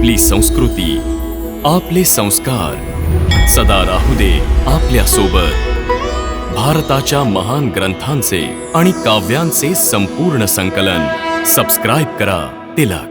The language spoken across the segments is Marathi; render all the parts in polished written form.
आपली संस्कृती, आपले संस्कार सदा राहू दे आपल्या सोबत. भारताच्या महान ग्रंथांचे आणि काव्यांचे संपूर्ण संकलन. सबस्क्राईब करा तिलक.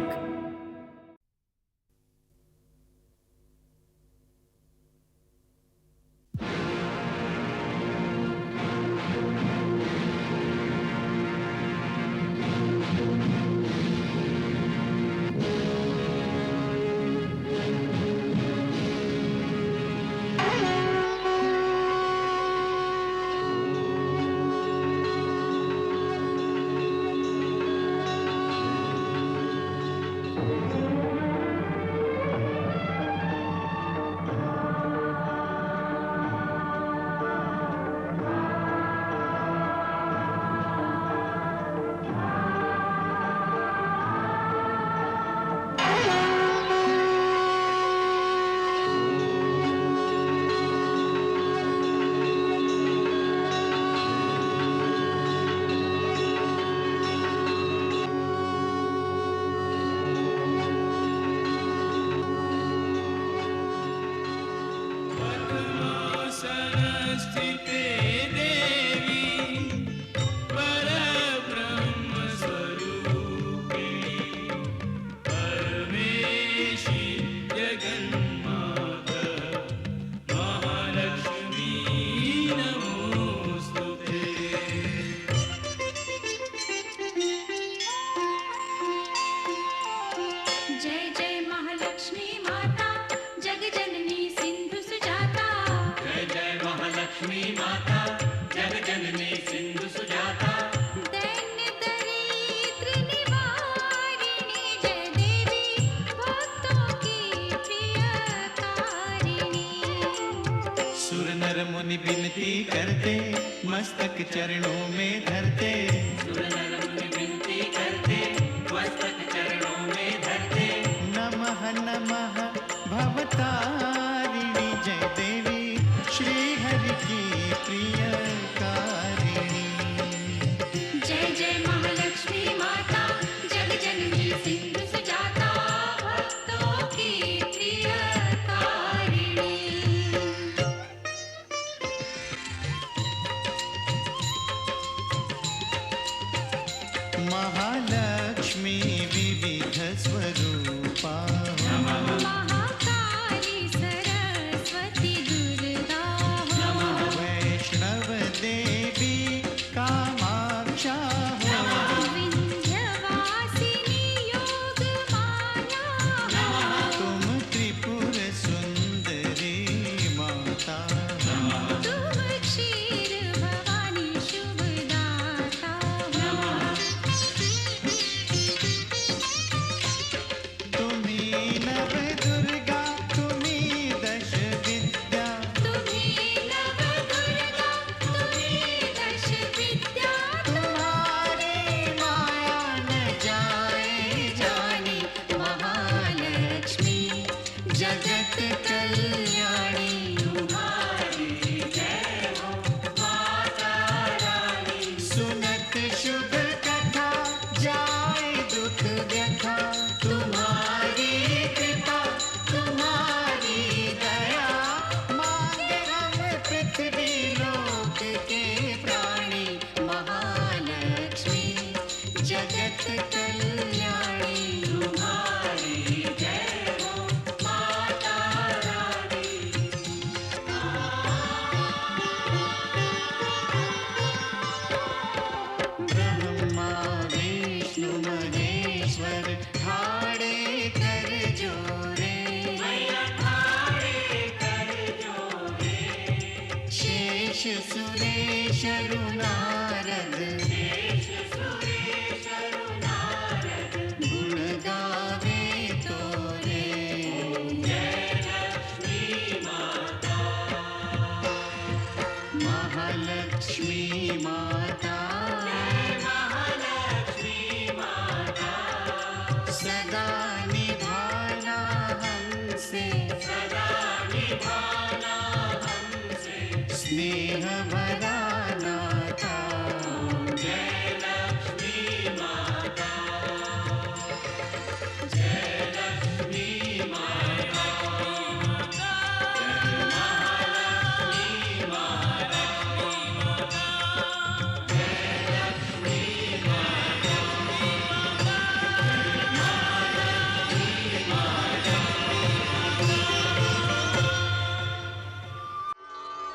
मुनि विनती करते, मस्तक चरणों में धरते. सुर नर मुनि विनती करते, मस्तक चरणों में धरते. नमः नमः भवतारिणी जय देवी, श्री हरि की प्रियकारिणी. जय जय महालक्ष्मी माता, जग जननी सिंधु सुजाता, भक्तों की प्रियकारिणी. महालक्ष्मी विविध स्वरूपा, महाकाली सरस्वती दुर्गा, वैष्णव देवी कामाक्षा, विंध्यवासिनी योग माया, तुम त्रिपुर सुंदरी माता. तुम क्षीर भवानी शुभदाता. तुम्ही नव दुर्गा, तुम्ही दश विद्या. तुम्ही नव दुर्गा, तुम्ही दश विद्या. तुम्हारी माया न जाए जानी महालक्ष्मी जगत कल्याणी. सुनत शुभ कथा, जाए दुख व्यथा. तुम्हारी कृपा, तुम्हारी दया, मांगे हम पृथ्वी लोक के प्राणी. महालक्ष्मी जगत कल्याणी. ब्रह्मा विष्णु महेश्वर ठाड़े कर जोरे. शेष सुरेश नारद, गुण गावे तोरे. महालक्ष्मी माता, सदा निभाना हमसे, स्नेह भरा नाता. जय लक्ष्मी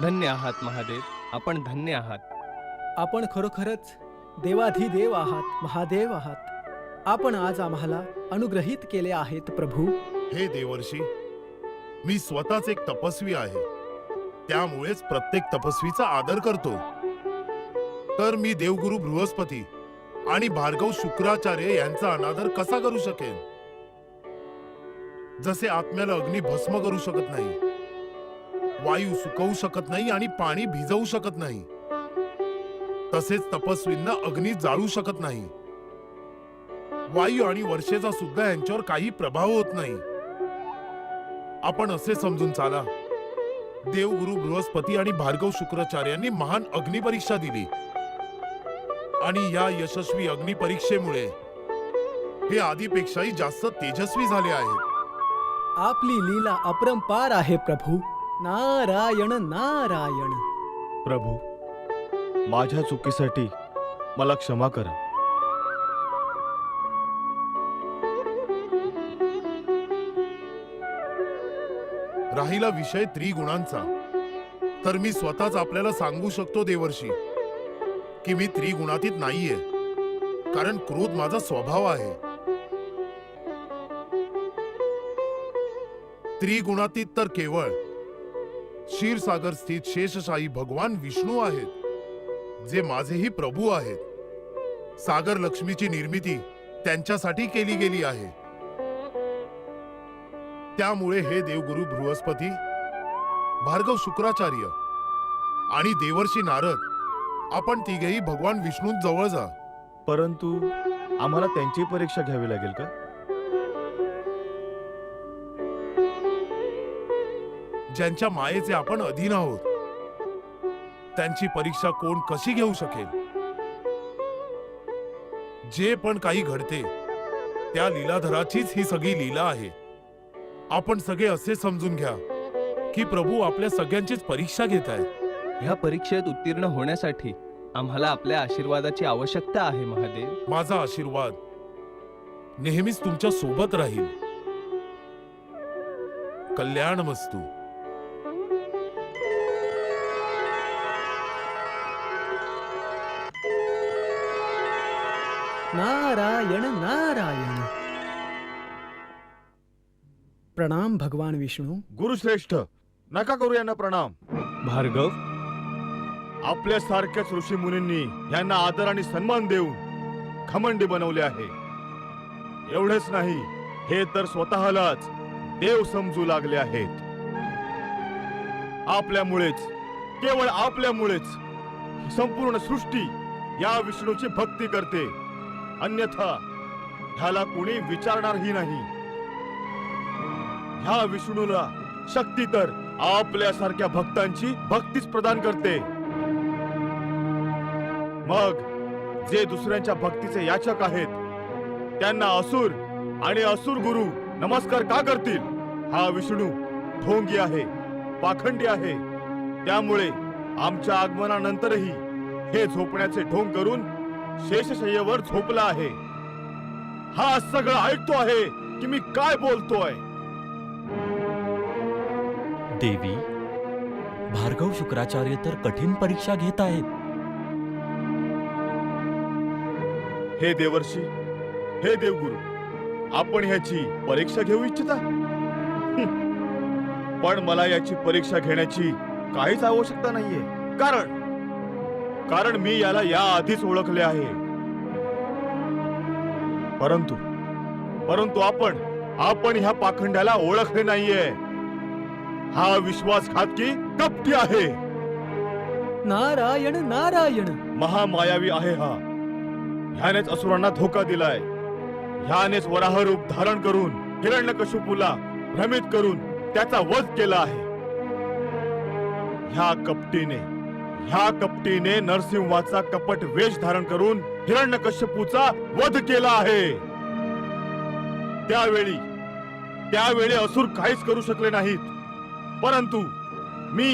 धन्य आहात महादेव, आपण धन्य आहात. आपण खरोखरच देवाधिदेव आहात, महादेव आहात. आपण आज आम्हाला अनुग्रहित केले आहेत प्रभू. हे देवर्षी, मी स्वतःच एक तपस्वी आहे, त्यामुळेच प्रत्येक तपस्वीचा आदर करतो. तर मी देवगुरु बृहस्पती आणि भार्गव शुक्राचार्य यांचा अनादर कसा करू शकेन? जसे आत्म्याला अग्नी भस्म करू शकत नाही, वायू सुकवू शकत नाही आणि पाणी भिजवू शकत नाही, तसेच तपस्वींना अग्नी जाळू शकत नाही. वायू आणि वर्षेचा सुद्धा यांच्यावर काही प्रभाव होत नाही. आपण असे समजून चाला, देवगुरु बृहस्पती आणि भार्गव शुक्राचार्यांनी महान अग्निपरीक्षा दिली आणि या यशस्वी अग्निपरीक्षेमुळे हे आधीपेक्षाही जास्त तेजस्वी झाले आहेत. आपली लीला अपरंपार आहे प्रभू. नारायण नारायण. प्रभू, माझ्या चुकीसाठी मला क्षमा करा. राहिला विषय त्रिगुणांचा, तर मी स्वतःच आपल्याला सांगू शकतो देवर्षी की मी त्रिगुणातीत नाहीये, कारण क्रोध माझा स्वभाव आहे. त्रिगुणातीत तर केवळ क्षीरसागर स्थित शेषशाही भगवान विष्णू आहेत, जे माझेही प्रभू आहेत. सागर लक्ष्मीची निर्मिती त्यांच्यासाठी केली गेली आहे. त्यामुळे हे देवगुरु बृहस्पती, भार्गव शुक्राचार्य आणि देवर्षी नारद, आपण तिघेही भगवान विष्णू जवळ जा. परंतु आम्हाला त्यांची परीक्षा घ्यावी लागेल का? ज्यांच्या मायेचे आपण अधीन आहोत, त्यांची परीक्षा कोण कशी घेऊ शकेल? जे पण काही घडते त्या लीलाधराचीच ही सगळी लीला आहे. आपण सगळे असे समजून घ्या की प्रभू आपल्या सगळ्यांचीच परीक्षा घेत आहेत. ह्या परीक्षेत उत्तीर्ण होण्यासाठी आम्हाला आपल्या आशीर्वादाची आवश्यकता आहे महादेव. माझा आशीर्वाद नेहमीच तुमच्या सोबत राहील. कल्याणमस्तु. नारायण नारायण. प्रणाम भगवान विष्णू. गुरुश्रेष्ठ, नका करू यांना प्रणाम. भार्गव, आपल्या सारख्याच ऋषी मुनींनी यांना आदर आणि सन्मान देऊन घमंडी बनवले आहे. एवढेच नाही, हे तर स्वतःलाच देव समजू लागले आहेत. आपल्यामुळेच, केवळ आपल्यामुळेच ही संपूर्ण सृष्टी या विष्णूची भक्ती करते. अन्यथा ह्याला कोणी विचारणारही नाही. ह्या विष्णूला शक्ती तर आपल्यासारख्या भक्तांची भक्तीच प्रदान करते. मग जे दुसऱ्यांच्या भक्तीचे याचक आहेत, त्यांना असुर आणि असुर गुरु नमस्कार का करतील? हा विष्णू ढोंगी आहे, पाखंडी आहे. त्यामुळे आमच्या आगमनानंतरही हे झोपण्याचे ढोंग करून शेषशय्येवर झोपला आहे. हा सगळं ऐकतो आहे की मी काय बोलतोय. देवी, भार्गव शुक्राचार्य तर कठीण परीक्षा घेत आहेत. हे देवर्षी, हे देवगुरु, आपण ह्याची परीक्षा घेऊ इच्छिता? पण मला याची परीक्षा घेण्याची काहीच आवश्यकता नाहीये. कारण मी याला या आधीच ओळखले आहे. परंतु आपण ह्या पाखंड्याला ओळखले नाहीये. हा विश्वासघातकी कपटी आहे. नारायण नारायण. महामायावी आहे हा. ह्यानेच असुरांना धोका दिलाय. ह्यानेच वराह रूप धारण करून हिरण्यकशिपूला भ्रमित करून त्याचा वध केला आहे. ह्या कपटीने नरसिंहाचा कपट वेश धारण करून हिरण्यकशिपूचा वध केला आहे. त्यावेळी असुर काहीच करू शकले नाहीत. परंतु मी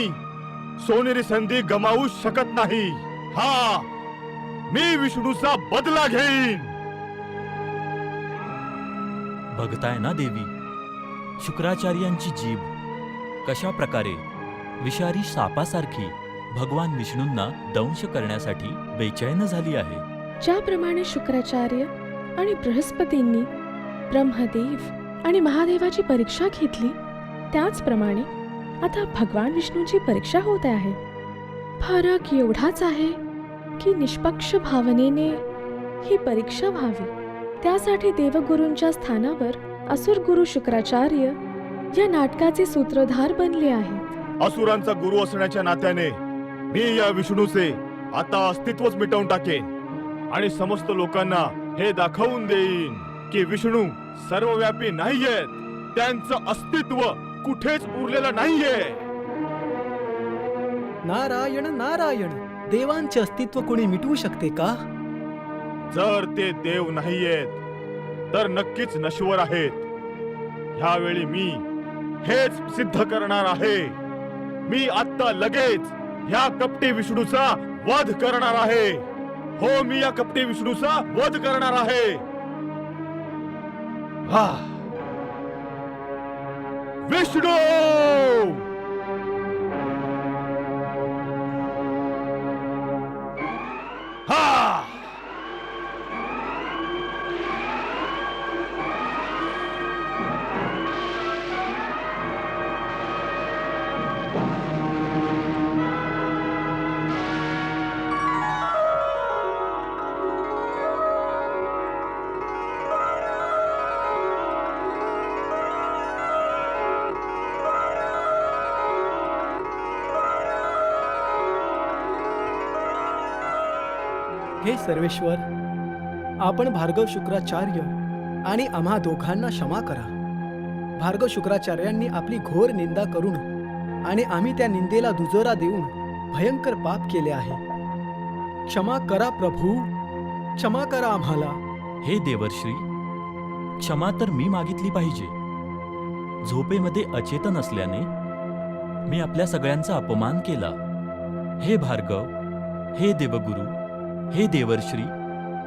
सोनेरी संधी गमावू शकत नाही. मी विष्णूचा बदला घेईन. बघताय ना देवी, शुक्राचार्यांची जीभ कशा प्रकारे विषारी सापासारखी भगवान विष्णूंना दंश करण्यासाठी बेचैन झाली आहे. ज्याप्रमाणे शुक्राचार्य आणि बृहस्पतींनी ब्रह्मदेव आणि महादेवाची परीक्षा घेतली, त्याचप्रमाणे आता भगवान विष्णूंची परीक्षा होत आहे. फरक एवढाच आहे की निष्पक्ष भावनेने ही परीक्षा व्हावी. त्यासाठी देवगुरूंच्या स्थानावर असुर गुरु शुक्राचार्य या नाटकाचे सूत्रधार बनले आहेत. असुरांचा गुरु असण्याच्या नात्याने मी या विष्णूचे आता अस्तित्वच मिटवून टाकेन आणि समस्त लोकांना हे दाखवून देईन की विष्णू सर्वव्यापी नाहीयेत. त्यांचं अस्तित्व कुठेच उरलेलं नाहीये. नारायण नारायण, देवांचे अस्तित्व कोणी मिटवू शकते का? जर ते देव नाहीयेत तर नक्कीच नश्वर आहेत. ह्यावेळी मी हेच सिद्ध करणार आहे. मी आता लगेच ह्या कपटी विष्णूचा वध करणार आहे. हो, मी या कपटी विष्णूचा वध करणार आहे. विष्णू! हा! हे सर्वेश्वर, आपण भार्गव शुक्राचार्य आणि आम्हा दोघांना क्षमा करा. भार्गव शुक्राचार्यांनी आपली घोर निंदा करून आणि आम्ही त्या निंदेला दुजोरा देऊन भयंकर पाप केले आहे. क्षमा करा प्रभू, क्षमा करा आम्हाला. हे देवर्श्री, क्षमा तर मी मागितली पाहिजे. झोपेमध्ये अचेतन असल्याने मी आपल्या सगळ्यांचा अपमान केला. हे भार्गव, हे देवगुरु, हे देवर्श्री,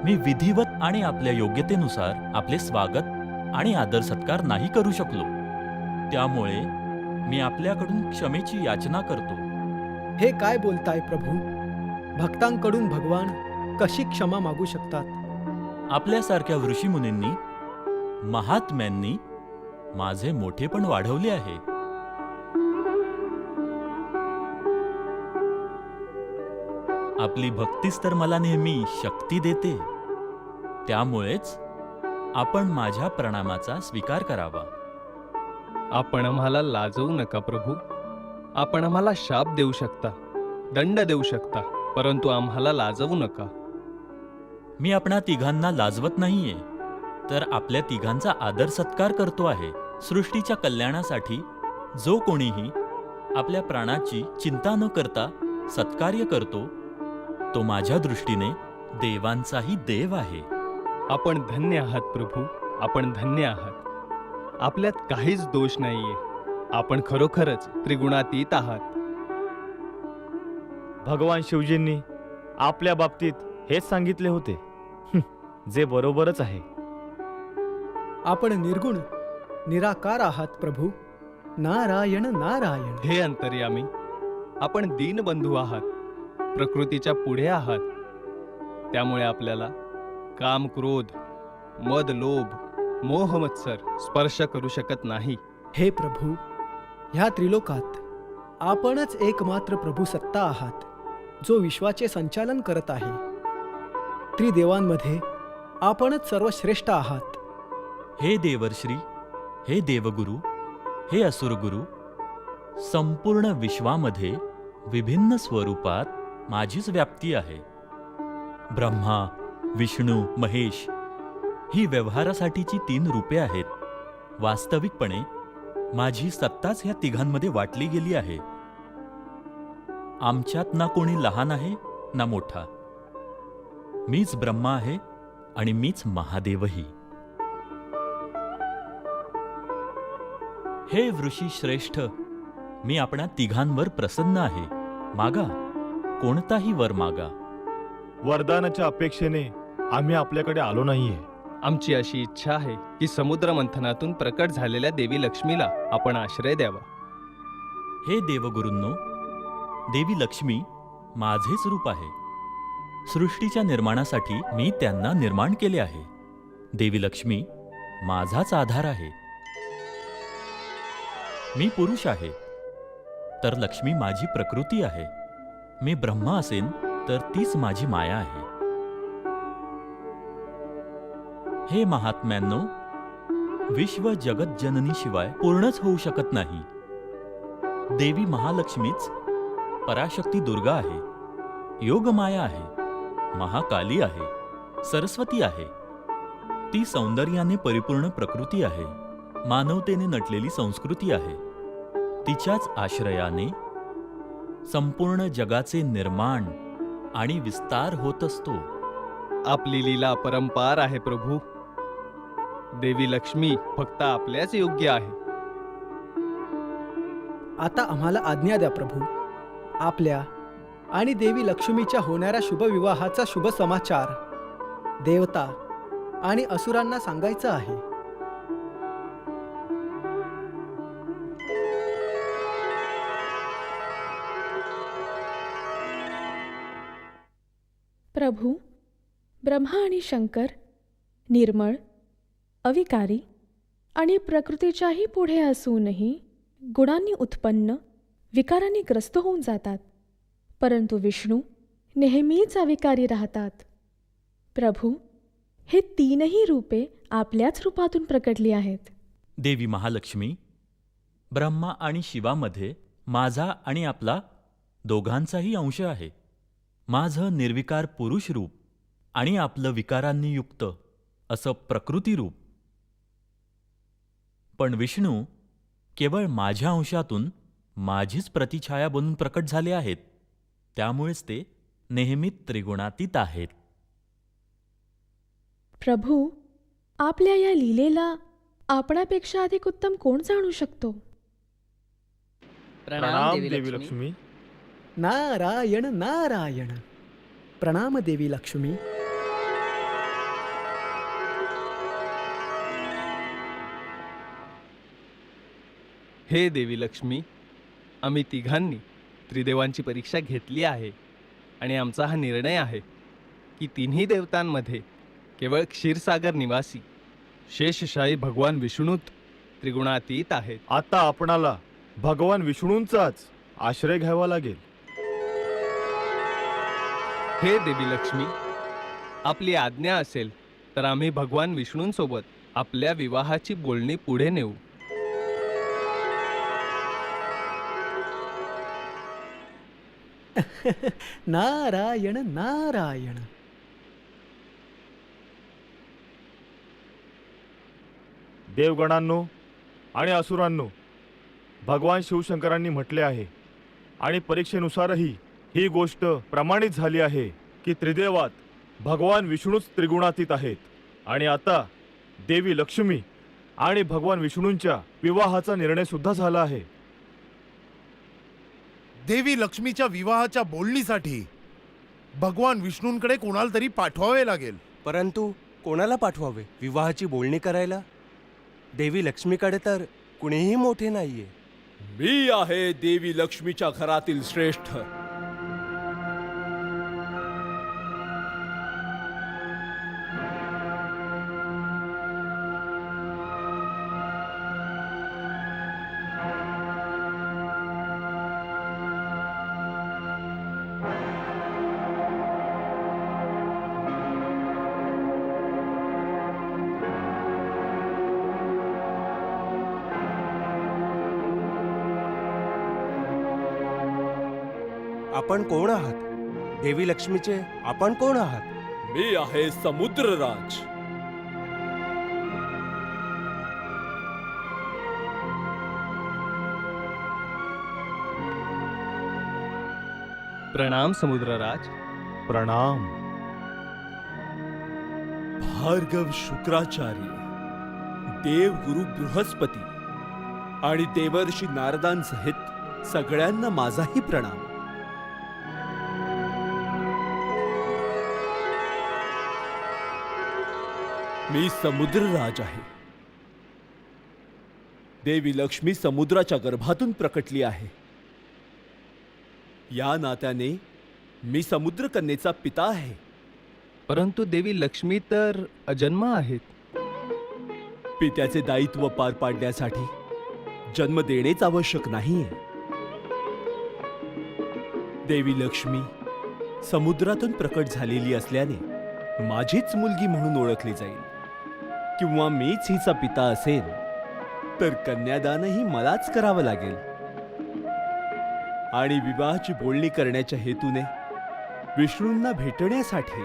मी विधिवत आणि आपल्या योग्यतेनुसार आपले स्वागत आणि आदर सत्कार नाही करू शकलो. त्यामुळे मी आपल्याकडून क्षमेची याचना करतो. हे काय बोलताय प्रभू? भक्तांकडून भगवान कशी क्षमा मागू शकतात? आपल्यासारख्या ऋषीमुनींनी, महात्म्यांनी माझे मोठेपण वाढवले आहे. आपली भक्तीच तर मला नेहमी शक्ती देते. त्यामुळेच आपण माझ्या प्रणामाचा स्वीकार करावा. आपण आम्हाला लाजवू नका प्रभू. आपण आम्हाला शाप देऊ शकता, दंड देऊ शकता, परंतु आम्हाला लाजवू नका. मी आपणा तिघांना लाजवत नाहीये, तर आपल्या तिघांचा आदर सत्कार करतो आहे. सृष्टीच्या कल्याणासाठी जो कोणीही आपल्या प्राणाची चिंता न करता सत्कार्य करतो, तो माझ्या दृष्टीने देवांचाही देव आहे. आपण धन्य आहात प्रभू, आपण धन्य आहात. आपल्यात काहीच दोष नाहीये. आपण खरोखरच त्रिगुणातीत आहात. भगवान शिवजींनी आपल्या बाबतीत हेच सांगितले होते, जे बरोबरच आहे. आपण निर्गुण निराकार आहात प्रभू. नारायण नारायण. हे अंतर्यामी, आपण दीनबंधू आहात, प्रकृतीच्या पुढे आहात. त्यामुळे आपल्याला काम, क्रोध, मद, लोभ, मोह, मत्सर स्पर्श करू शकत नाही. हे प्रभू, ह्या त्रिलोकात आपणच एकमात्र प्रभू सत्ता आहात, जो विश्वाचे संचालन करत आहे. त्रिदेवांमध्ये आपणच सर्वश्रेष्ठ आहात. हे देवर्श्री, हे देवगुरु, हे असुरगुरु, संपूर्ण विश्वामध्ये विभिन्न स्वरूपात माझीच व्याप्ती आहे. ब्रह्मा, विष्णू, महेश ही व्यवहारासाठीची 3 रूपे आहेत. वास्तविकपणे माझी सत्ताच ह्या तिघांमध्ये वाटली गेली आहे. आमच्यात ना कोणी लहान आहे ना मोठा. मीच ब्रह्मा आहे आणि मीच महादेवही. हे वृषी श्रेष्ठ, मी आपणा तिघांवर प्रसन्न आहे. मागा, कोणताही वर मागा. वरदानाच्या अपेक्षेने आम्ही आपल्याकडे आलो नाहीये. आमची अशी इच्छा आहे की समुद्र मंथनातून प्रकट झालेल्या देवी लक्ष्मीला आपण आश्रय द्यावा. हे देवगुरूंनो, देवी लक्ष्मी माझेच रूप आहे. सृष्टीच्या निर्माणासाठी मी त्यांना निर्माण केले आहे. देवी लक्ष्मी माझाच आधार आहे. मी पुरुष आहे तर लक्ष्मी माझी प्रकृती आहे. मी ब्रह्म असेन तर तीच माझी माया आहे. हे महात्म्यांनो, विश्व जगत जननी शिवाय पूर्णच होऊ शकत नाही. देवी महालक्ष्मीच पराशक्ती दुर्गा आहे, योगमाया आहे, महाकाली आहे, सरस्वती आहे. ती सौंदर्याने परिपूर्ण प्रकृती आहे, मानवतेने नटलेली संस्कृती आहे. तिच्याच आश्रयाने संपूर्ण जगाचे निर्माण आणि विस्तार होत असतो. आपली लीला अपरंपार आहे प्रभू. देवी लक्ष्मी फक्त आपल्याच योग्य आहे. आता आम्हाला आज्ञा द्या प्रभू. आपल्या आणि देवी लक्ष्मीच्या होणाऱ्या शुभविवाहाचा शुभ समाचार देवता आणि असुरांना सांगायचा आहे. प्रभू, ब्रह्मा आणि शंकर निर्मळ, अविकारी आणि प्रकृतीच्याही पुढे असूनही गुणांनी उत्पन्न, विकारांनी ग्रस्त होऊन जातात. परंतु विष्णू नेहमीच अविकारी राहतात. प्रभू, हे तीनही रूपे आपल्याच रूपातून प्रकटली आहेत. देवी महालक्ष्मी, ब्रह्मा आणि शिवामध्ये माझा आणि आपला दोघांचाही अंश आहे. माझं निर्विकार पुरुष रूप आणि आपलं विकारांनी युक्त असं प्रकृती रूप. पण विष्णू केवळ माझ्या अंशातून माझीच प्रतिछाया बनून प्रकट झाले आहेत. त्यामुळेच ते नेहमी त्रिगुणातीत आहेत. प्रभू, आपल्या या लीलेला आपणापेक्षा अधिक उत्तम कोण जाणू शकतो? प्रणाम देवी लक्ष्मी. नारायण नारायण. प्रणाम देवी लक्ष्मी. हे देवी लक्ष्मी, आम्ही तिघांनी त्रिदेवांची परीक्षा घेतली आहे आणि आमचा हा निर्णय आहे की तिन्ही देवतांमध्ये केवळ क्षीरसागर निवासी शेषशाही भगवान विष्णूत त्रिगुणातीत आहेत. आता आपणाला भगवान विष्णूंचाच आश्रय घ्यावा लागेल. हे देवी लक्ष्मी, आपली आज्ञा असेल तर आम्ही भगवान विष्णूंसोबत आपल्या विवाहाची बोलणी पुढे नेऊ. नारायण नारायण. देवगणांनो आणि असुरांनो, भगवान शिवशंकरांनी म्हटले आहे आणि परीक्षेनुसारही ही गोष्ट प्रमाणित झाली आहे की त्रिदेवात भगवान विष्णूच त्रिगुणातीत आहेत. आणि आता देवी लक्ष्मी आणि भगवान विष्णूंच्या विवाहाचा निर्णय सुद्धा झाला आहे. देवी लक्ष्मीच्या विवाहाच्या बोलणीसाठी भगवान विष्णूंकडे कोणाला तरी पाठवावे लागेल. परंतु कोणाला पाठवावे विवाहाची बोलणी करायला? देवी लक्ष्मीकडे तर कुणीही मोठे नाहीये. मी आहे देवी लक्ष्मीच्या घरातील श्रेष्ठ. आपण कोण आहात? देवी लक्ष्मीचे आपण कोण आहात? मी आहे समुद्रराज. प्रणाम समुद्रराज. प्रणाम. भार्गव शुक्राचार्य, देवगुरु बृहस्पती आणि देवर्षी नारदांसहित सगळ्यांना माझाही प्रणाम. मी समुद्रराज आहे. देवी लक्ष्मी समुद्राच्या गर्भातून प्रकटली आहे. या नात्याने मी समुद्रकन्येचा पिता आहे. परंतु देवी लक्ष्मी तर अजन्म आहेत. पित्याचे दायित्व पार पाडण्यासाठी जन्म देणेच आवश्यक नाहीये. देवी लक्ष्मी समुद्रातून प्रकट झालेली असल्याने माझीच मुलगी म्हणून ओळखली जाईल. किंवा मीच हिचा पिता असेल तर कन्यादानही मलाच करावं लागेल. आणि विवाहाची बोलणी करण्याच्या हेतूने विष्णूंना भेटण्यासाठी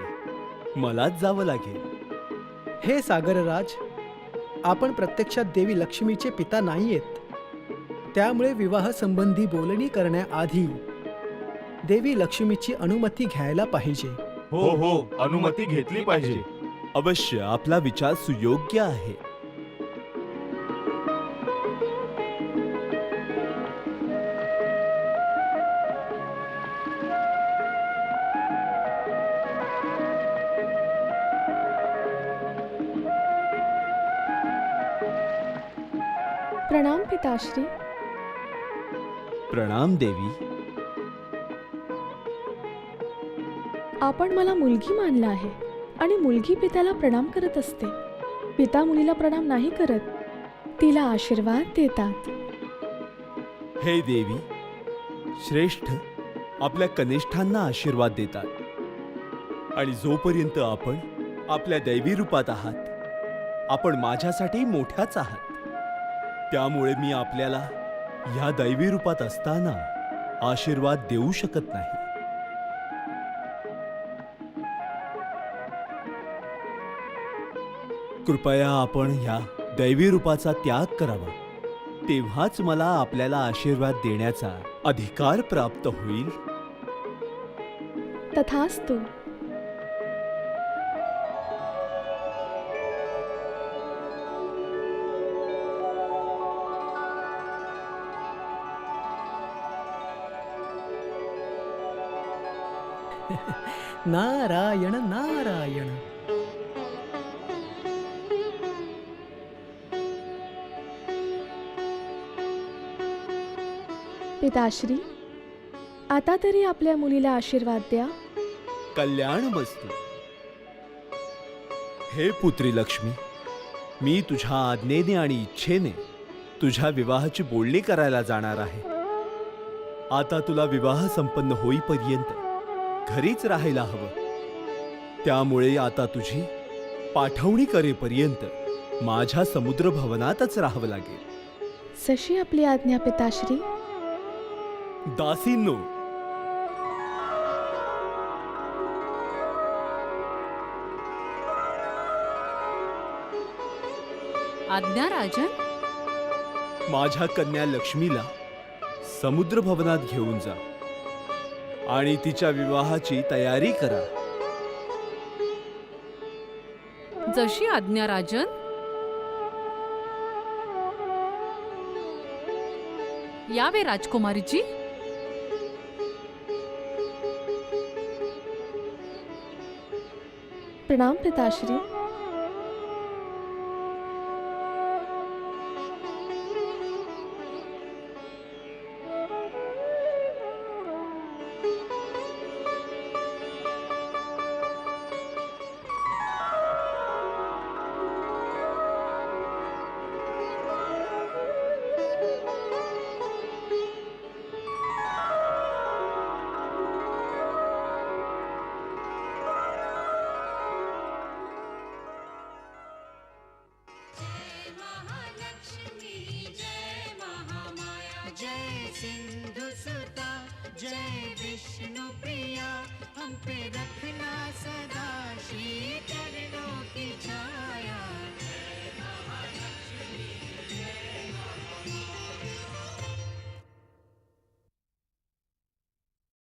मलाच जावं लागेल. हे सागरराज, आपण प्रत्यक्षात देवी लक्ष्मीचे पिता नाहीयेत. त्यामुळे विवाह संबंधी बोलणी करण्याआधी देवी लक्ष्मीची अनुमती घ्यायला पाहिजे. हो हो, अनुमती घेतली पाहिजे. अवश्य, आपला विचार सुयोग्य आहे. प्रणाम पिताश्री. प्रणाम देवी. आपण मला मुलगी मानला आहे आणि मुलगी पित्याला प्रणाम करत असते. पिता मुलीला प्रणाम नाही करत, तिला आशीर्वाद देतात. हे देवी, श्रेष्ठ आपल्या कनिष्ठांना आशीर्वाद देतात. आणि जोपर्यंत आपण आपल्या दैवी रूपात आहात, आपण माझ्यासाठी मोठ्याच आहात. त्यामुळे मी आपल्याला ह्या दैवी रूपात असताना आशीर्वाद देऊ शकत नाही. कृपया आपण ह्या दैवी रूपाचा त्याग करावा. तेव्हाच मला आपल्याला आशीर्वाद देण्याचा अधिकार प्राप्त होईल. तथास्तु. नारायण नारायण. पिताश्री, आता तरी आपल्या मुलीला आशीर्वाद द्या. कल्याण वस्तू. हे पुत्री लक्ष्मी, मी तुझ्या आज्ञेने आणि इच्छेने तुझ्या विवाहाची बोलणी करायला जाणार आहे. आता तुला विवाह संपन्न होईपर्यंत घरीच राहायला हवं. त्यामुळे आता तुझी पाठवणी करेपर्यंत माझ्या समुद्र भवनातच राहावं लागेल. जशी आपली आज्ञा पिताश्री. दासींनो, आज्ञा राजन. माझ्या कन्या लक्ष्मीला समुद्र भवनात घेऊन जा आणि तिच्या विवाहाची तयारी करा. जशी आज्ञा राजन. यावे राजकुमारीजी. प्रणाम पिताश्री. जय सिंधु सुता, जय विष्णु प्रिया, हम पे रख